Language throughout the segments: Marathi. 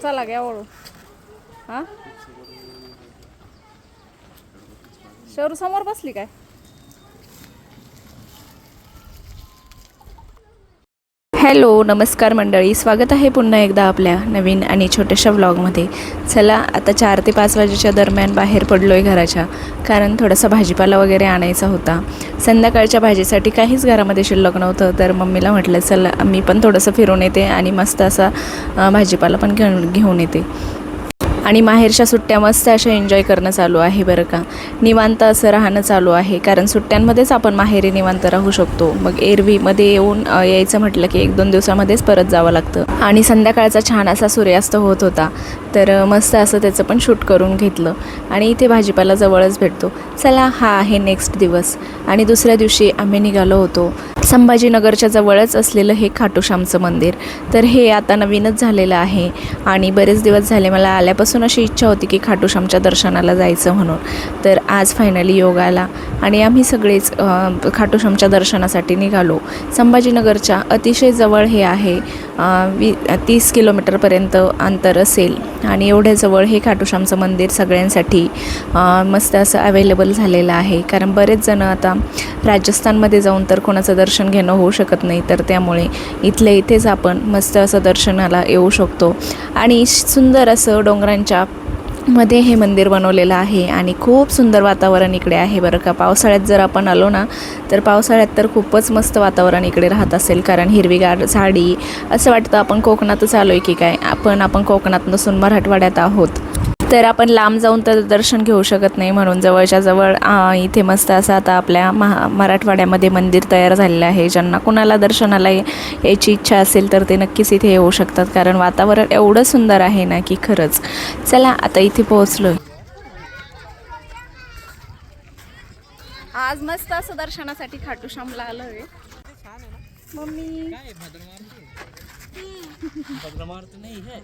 चला घ्या ओळू. हां शरू समोर बसली काय? हॅलो नमस्कार मंडळी, स्वागत आहे पुन्हा एकदा आपल्या नवीन आणि छोट्याशा व्लॉगमध्ये. चला आता 4 ते 5 वाजेच्या दरम्यान बाहेर पडलो आहे घराच्या, कारण थोडासा भाजीपाला वगैरे आणायचा होता. संध्याकाळच्या भाजीसाठी काहीच घरामध्ये शिल्लक नव्हतं, तर मम्मीला म्हटलं चला मी पण थोडंसं फिरून येते आणि मस्त असा भाजीपाला पण घेऊन येते. आणि माहेरच्या सुट्ट्या मस्त अशा एन्जॉय करणं चालू आहे बरं का. निवांत असं राहणं चालू आहे, कारण सुट्ट्यांमध्येच आपण माहेरी निवांत राहू शकतो. मग एरवीमध्ये येऊन यायचं म्हटलं की 1-2 दिवसामध्येच परत जावं लागतं. आणि संध्याकाळचा छान असा सूर्यास्त होत होता, तर मस्त असं त्याचं पण शूट करून घेतलं. आणि इथे भाजीपाला जवळच भेटतो. चला हा आहे नेक्स्ट दिवस. आणि दुसऱ्या दिवशी आम्ही निघालो होतो संभाजीनगरच्या जवळच असलेलं हे खाटूश्यामचं मंदिर. तर हे आता नवीनच झालेलं आहे आणि बरेच दिवस झाले मला आल्यापासून अशी इच्छा होती की खाटूश्यामच्या दर्शनाला जायचं म्हणून. तर आज फायनली योग आला आणि आम्ही सगळेच खाटूश्यामच्या दर्शनासाठी निघालो. संभाजीनगरच्या अतिशय जवळ हे आहे, 30 किलोमीटरपर्यंत अंतर असेल. आणि एवढ्या जवळ हे खाटूश्यामचं मंदिर सगळ्यांसाठी मस्त असं अवेलेबल झालेलं आहे, कारण बरेच जण आता राजस्थानमध्ये जाऊन तर कोणाचं दर्शन घेणं होऊ शकत नाही, तर त्यामुळे इथल्या इथेच आपण मस्त असं दर्शनाला येऊ शकतो. आणि सुंदर असं डोंगरांच्या मध्ये हे मंदिर बनवलेलं आहे आणि खूप सुंदर वातावरण इकडे आहे बरं का. पावसाळ्यात जर आपण आलो ना, तर पावसाळ्यात तर खूपच मस्त वातावरण इकडे राहत असेल, कारण हिरवीगार झाडी, असं वाटतं आपण कोकणातच आलो आहे की काय. आपण कोकणात नसून मराठवाड्यात आहोत. तर आपण लांब जाऊन तर दर्शन घेऊ शकत नाही, म्हणून जवळच्या जवळ इथे मस्त असं आता आपल्या मराठवाड्यामध्ये मंदिर तयार झालेलं आहे. ज्यांना कुणाला दर्शनाला यायची इच्छा असेल तर ते नक्कीच इथे येऊ शकतात, कारण वातावरण एवढं सुंदर आहे ना की खरंच. चला आता इथे पोहोचलो. आज मस्त असं दर्शनासाठी खाटूश्यामला आलो आहे. मम्मी नाही है.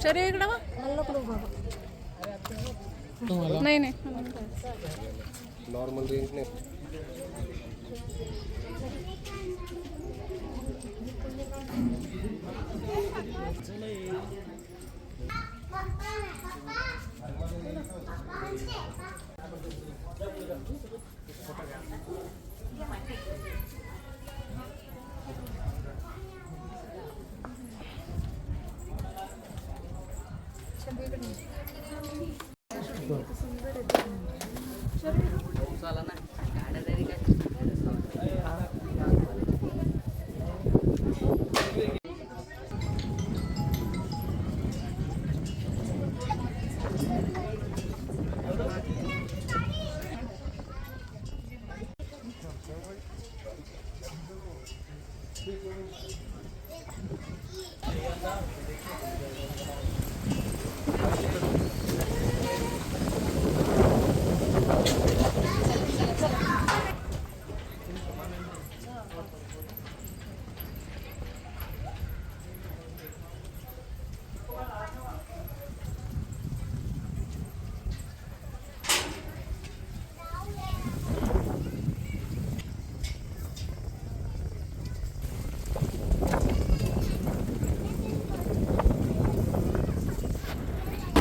चले इकडं नाही नाही नॉर्मल रेंज नाही.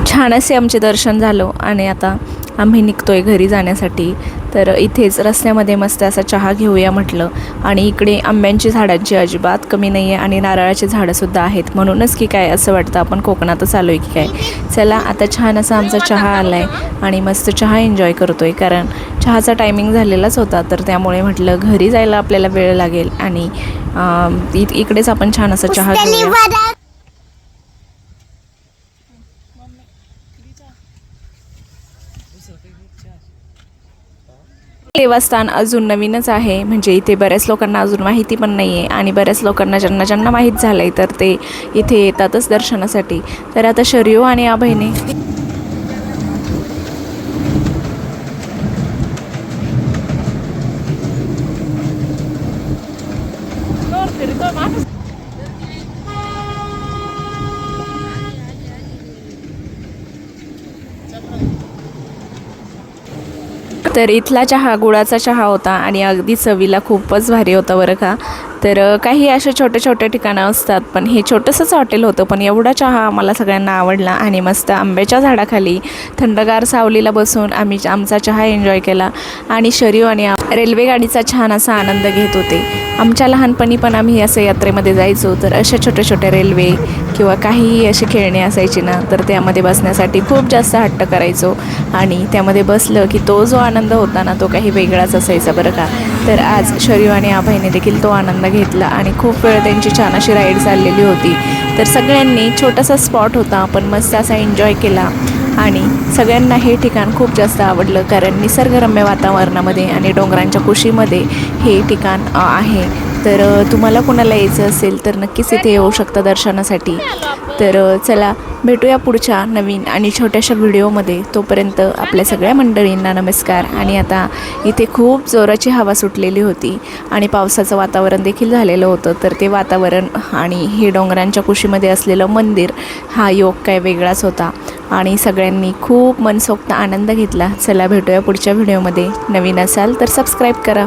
छान असे आमचे दर्शन झालं आणि आता आम्ही निघतोय घरी जाण्यासाठी. तर इथेच रस्त्यामध्ये मस्त असा चहा घेऊया म्हटलं. आणि इकडे आंब्यांची झाडांची अजिबात कमी नाही आहे आणि नारळाची झाडंसुद्धा आहेत, म्हणूनच की काय असं वाटतं आपण कोकणातच आलो आहे की काय. चला आता छान असा आमचा चहा आला आहे आणि मस्त चहा एन्जॉय करतो आहे, कारण चहाचा टायमिंग झालेलाच होता. तर त्यामुळे म्हटलं घरी जायला आपल्याला वेळ लागेल आणि इकडेच आपण छान असा चहा घेऊया. देवस्थान अजून नवीनच आहे, म्हणजे इथे बऱ्याच लोकांना अजून माहिती पण नाही आहे आणि बऱ्याच लोकांना ज्यांना माहीत झालं आहे तर ते इथे येतातच दर्शनासाठी. तर आता शर्यू आणि अभयने तर इथला चहा गुळाचा चहा होता आणि अगदी चवीला खूपच भारी होता बरं का. तर काही असे छोटे ठिकाणं असतात, पण हे छोटंसंच हॉटेल होतं, पण एवढा चहा आम्हाला सगळ्यांना आवडला आणि मस्त आंब्याच्या झाडाखाली थंडगार सावलीला बसून आम्ही आमचा चहा एन्जॉय केला आणि शर्यू आणि रेल्वे गाडीचा छान असा आनंद घेत होते. आमच्या लहानपणी पण आम्ही असं यात्रेमध्ये जायचो, तर अशा छोट्या रेल्वे किंवा काहीही अशी खेळणी असायची ना, तर त्यामध्ये बसण्यासाठी खूप जास्त हट्ट करायचो आणि त्यामध्ये बसलं की तो जो आनंद होता ना, तो काही वेगळाच असायचा बरं का. तर आज शर्यू आणि अभयने देखील तो आनंद घेतला आणि खूप वेळ त्यांची छान अशी राईड चाललेली होती. तर सगळ्यांनी छोटासा स्पॉट होता पण मस्त असा एन्जॉय केला आणि सगळ्यांना हे ठिकाण खूप जास्त आवडलं, कारण निसर्गरम्य वातावरणामध्ये आणि डोंगरांच्या कुशीमध्ये हे ठिकाण आहे. तर तुम्हाला कोणाला यायचं असेल तर नक्कीच इथे येऊ शकता दर्शनासाठी. तर चला भेटूया पुढच्या नवीन आणि छोट्याशा व्हिडिओमध्ये. तोपर्यंत आपल्या सगळ्या मंडळींना नमस्कार. आणि आता इथे खूप जोराची हवा सुटलेली होती आणि पावसाचं वातावरण देखील झालेलं होतं. तर ते वातावरण आणि हे डोंगरांच्या कुशीमध्ये असलेलं मंदिर, हा योग काय वेगळाच होता आणि सगळ्यांनी खूप मनसोक्त आनंद घेतला. चला भेटूया पुढच्या व्हिडिओमध्ये. नवीन असाल तर सबस्क्राईब करा.